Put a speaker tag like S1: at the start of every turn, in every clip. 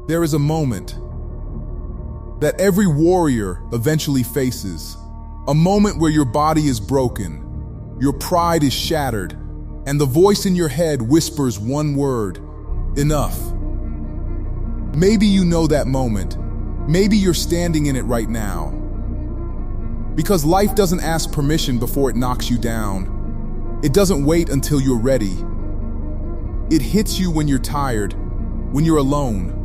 S1: There is a moment that every warrior eventually faces, a moment where your body is broken, your pride is shattered, and the voice in your head whispers one word: enough. Maybe you know that moment. Maybe you're standing in it right now. Because life doesn't ask permission before it knocks you down. It doesn't wait until you're ready. It hits you when you're tired, when you're alone,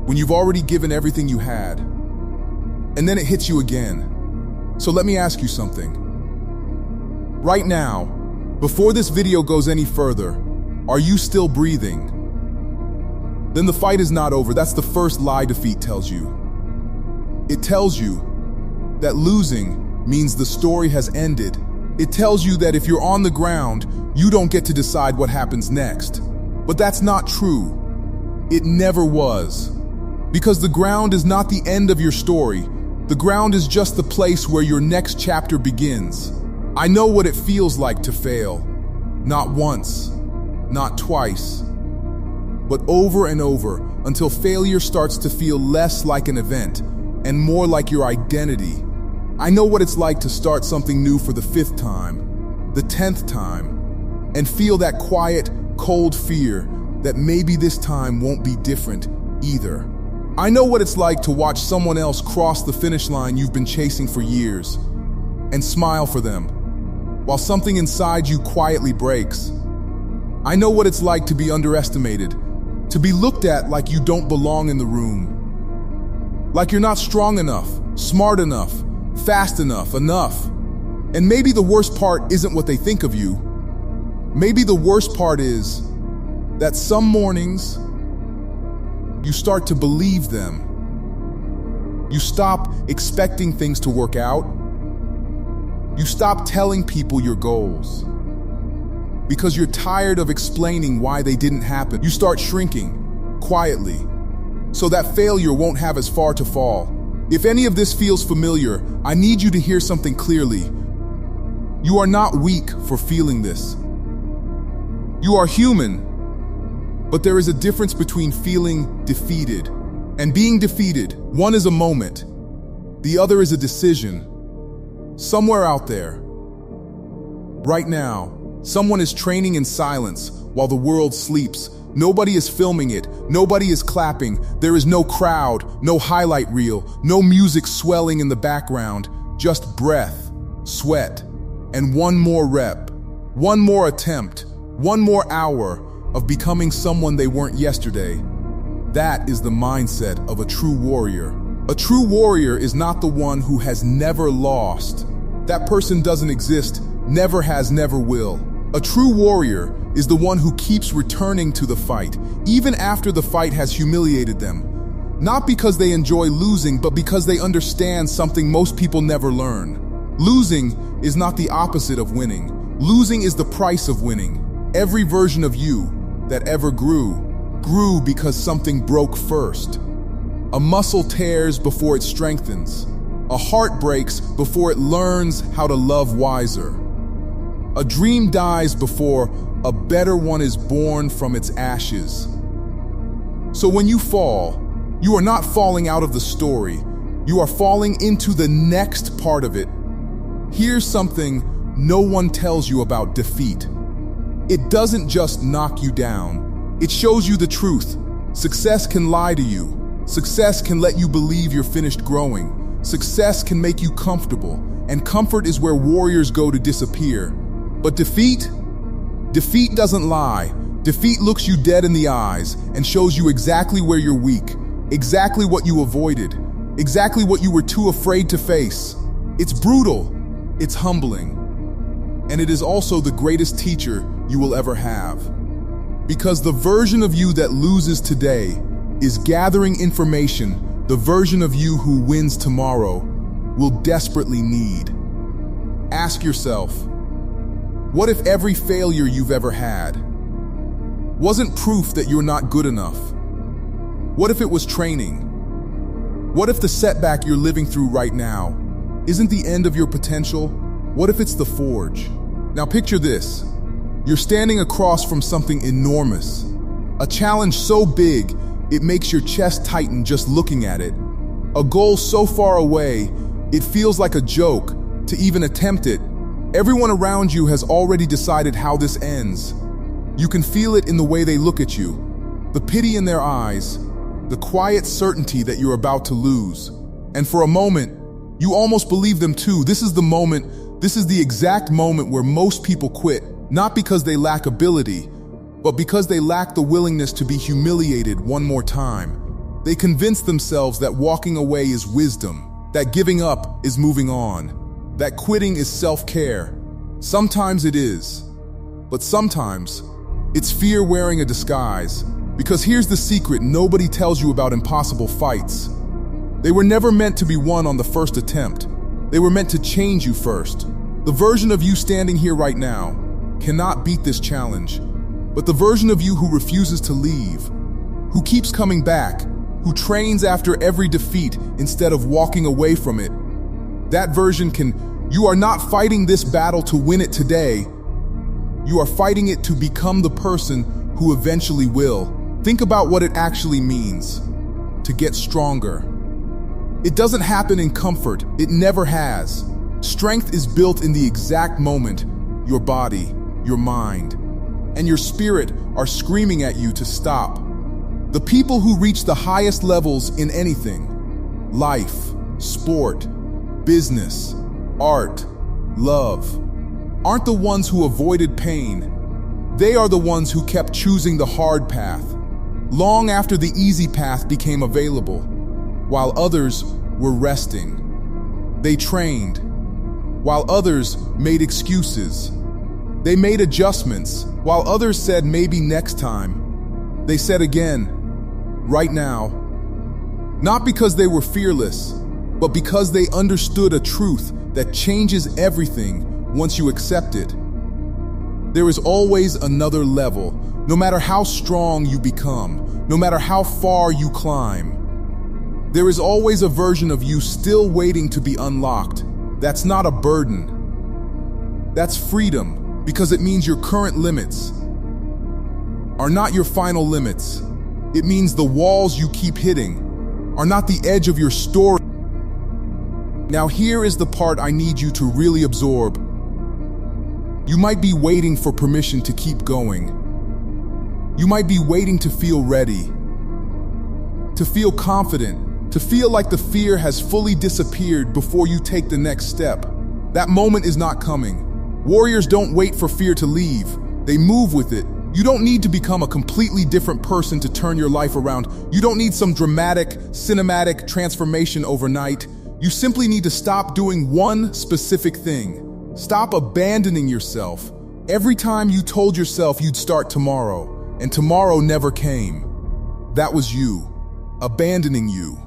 S1: when you've already given everything you had. And then it hits you again. So let me ask you something. Right now, before this video goes any further, are you still breathing? Then the fight is not over. That's the first lie defeat tells you. It tells you that losing means the story has ended. It tells you that if you're on the ground, you don't get to decide what happens next. But that's not true. It never was. Because the ground is not the end of your story. The ground is just the place where your next chapter begins. I know what it feels like to fail. Not once, not twice, but over and over until failure starts to feel less like an event and more like your identity. I know what it's like to start something new for the 5th time, the 10th time, and feel that quiet, cold fear that maybe this time won't be different either. I know what it's like to watch someone else cross the finish line you've been chasing for years and smile for them, while something inside you quietly breaks. I know what it's like to be underestimated, to be looked at like you don't belong in the room, like you're not strong enough, smart enough, fast enough. And maybe the worst part isn't what they think of you. Maybe the worst part is that some mornings you start to believe them. You stop expecting things to work out. You stop telling people your goals because you're tired of explaining why they didn't happen. You start shrinking quietly so that failure won't have as far to fall. If any of this feels familiar, I need you to hear something clearly. You are not weak for feeling this. You are human, but there is a difference between feeling defeated and being defeated. One is a moment, the other is a decision. Somewhere out there, right now, someone is training in silence while the world sleeps. Nobody is filming it. Nobody is clapping. There is no crowd, no highlight reel, no music swelling in the background, just breath, sweat, and one more rep, one more attempt, one more hour of becoming someone they weren't yesterday. That is the mindset of a true warrior. A true warrior is not the one who has never lost. That person doesn't exist, never has, never will. A true warrior is the one who keeps returning to the fight, even after the fight has humiliated them. Not because they enjoy losing, but because they understand something most people never learn. Losing is not the opposite of winning. Losing is the price of winning. Every version of you that ever grew because something broke first. A muscle tears before it strengthens. A heart breaks before it learns how to love wiser. A dream dies before a better one is born from its ashes. So when you fall, you are not falling out of the story. You are falling into the next part of it. Here's something no one tells you about defeat. It doesn't just knock you down. It shows you the truth. Success can lie to you. Success can let you believe you're finished growing. Success can make you comfortable, and comfort is where warriors go to disappear. But defeat doesn't lie. Defeat looks you dead in the eyes and shows you exactly where you're weak, exactly what you avoided, exactly what you were too afraid to face. It's brutal, it's humbling, and it is also the greatest teacher you will ever have. Because the version of you that loses today is gathering information the version of you who wins tomorrow will desperately need. Ask yourself, what if every failure you've ever had wasn't proof that you're not good enough? What if it was training? What if the setback you're living through right now isn't the end of your potential? What if it's the forge? Now picture this. You're standing across from something enormous, a challenge so big It makes your chest tighten just looking at it. A goal so far away, it feels like a joke to even attempt it. Everyone around you has already decided how this ends. You can feel it in the way they look at you, the pity in their eyes, the quiet certainty that you're about to lose. And for a moment, you almost believe them too. This is the exact moment where most people quit, not because they lack ability, but because they lack the willingness to be humiliated one more time. They convince themselves that walking away is wisdom, that giving up is moving on, that quitting is self-care. Sometimes it is, but sometimes it's fear wearing a disguise. Because here's the secret nobody tells you about: impossible fights. They were never meant to be won on the first attempt. They were meant to change you first. The version of you standing here right now cannot beat this challenge, but the version of you who refuses to leave, who keeps coming back, who trains after every defeat instead of walking away from it, that version can. You are not fighting this battle to win it today. You are fighting it to become the person who eventually will. Think about what it actually means to get stronger. It doesn't happen in comfort. It never has. Strength is built in the exact moment your body, your mind, and your spirit are screaming at you to stop. The people who reach the highest levels in anything, life, sport, business, art, love, aren't the ones who avoided pain. They are the ones who kept choosing the hard path, long after the easy path became available, while others were resting. They trained, while others made excuses. They made adjustments, while others said maybe next time. They said again, right now. Not because they were fearless, but because they understood a truth that changes everything once you accept it. There is always another level, no matter how strong you become, no matter how far you climb. There is always a version of you still waiting to be unlocked. That's not a burden. That's freedom, because it means your current limits are not your final limits. It means the walls you keep hitting are not the edge of your story. Now here is the part I need you to really absorb. You might be waiting for permission to keep going. You might be waiting to feel ready, to feel confident, to feel like the fear has fully disappeared before you take the next step. That moment is not coming. Warriors don't wait for fear to leave. They move with it. You don't need to become a completely different person to turn your life around. You don't need some dramatic, cinematic transformation overnight. You simply need to stop doing one specific thing. Stop abandoning yourself. Every time you told yourself you'd start tomorrow, and tomorrow never came, that was you, abandoning you.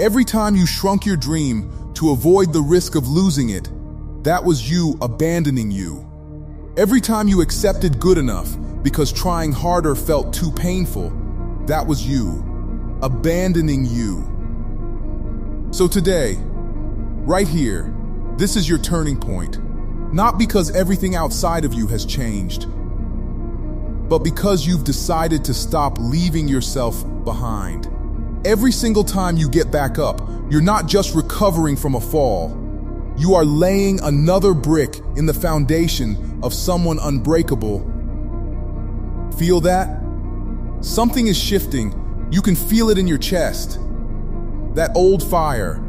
S1: Every time you shrunk your dream to avoid the risk of losing it, that was you abandoning you. Every time you accepted good enough because trying harder felt too painful, that was you, abandoning you. So today, right here, this is your turning point. Not because everything outside of you has changed, but because you've decided to stop leaving yourself behind. Every single time you get back up, you're not just recovering from a fall. You are laying another brick in the foundation of someone unbreakable. Feel that? Something is shifting. You can feel it in your chest. That old fire,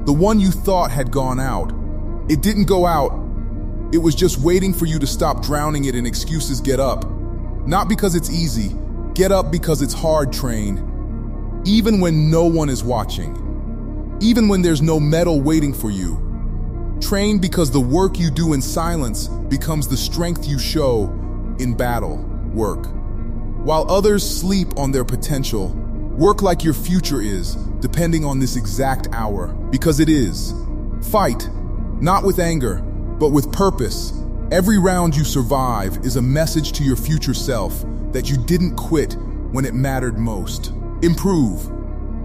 S1: the one you thought had gone out, it didn't go out. It was just waiting for you to stop drowning it in excuses. Get up. Not because it's easy. Get up because it's hard. Train. Even when no one is watching. Even when there's no medal waiting for you. Train because the work you do in silence becomes the strength you show in battle. Work. While others sleep on their potential, work like your future is, depending on this exact hour, because it is. Fight, not with anger, but with purpose. Every round you survive is a message to your future self that you didn't quit when it mattered most. Improve,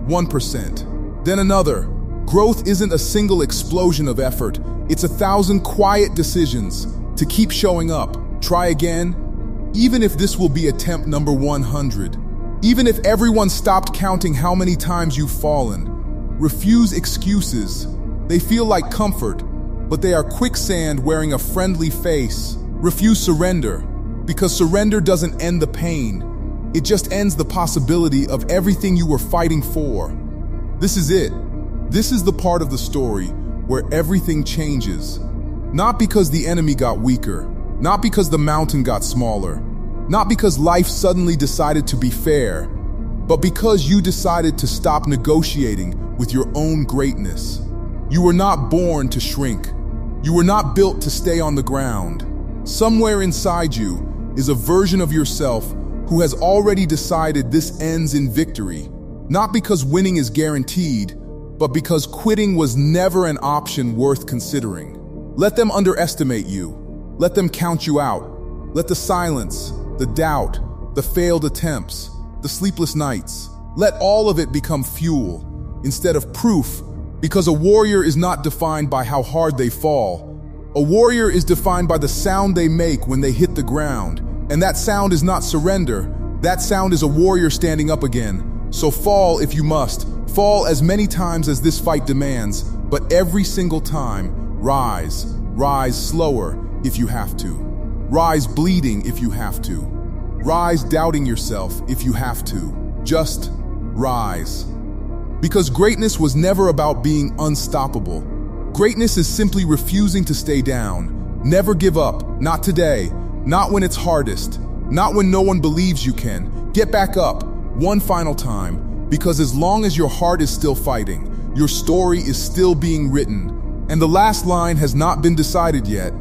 S1: 1%, then another. Growth isn't a single explosion of effort. It's 1,000 quiet decisions to keep showing up. Try again, even if this will be attempt number 100. Even if everyone stopped counting how many times you've fallen, refuse excuses. They feel like comfort, but they are quicksand wearing a friendly face. Refuse surrender, because surrender doesn't end the pain. It just ends the possibility of everything you were fighting for. This is it. This is the part of the story where everything changes. Not because the enemy got weaker, not because the mountain got smaller, not because life suddenly decided to be fair, but because you decided to stop negotiating with your own greatness. You were not born to shrink. You were not built to stay on the ground. Somewhere inside you is a version of yourself who has already decided this ends in victory, not because winning is guaranteed, but because quitting was never an option worth considering. Let them underestimate you. Let them count you out. Let the silence, the doubt, the failed attempts, the sleepless nights, let all of it become fuel instead of proof, because a warrior is not defined by how hard they fall. A warrior is defined by the sound they make when they hit the ground, and that sound is not surrender. That sound is a warrior standing up again. So fall if you must. Fall as many times as this fight demands, but every single time, rise. Rise slower if you have to. Rise bleeding if you have to. Rise doubting yourself if you have to. Just rise. Because greatness was never about being unstoppable. Greatness is simply refusing to stay down. Never give up. Not today. Not when it's hardest. Not when no one believes you can. Get back up one final time, because as long as your heart is still fighting, your story is still being written, and the last line has not been decided yet.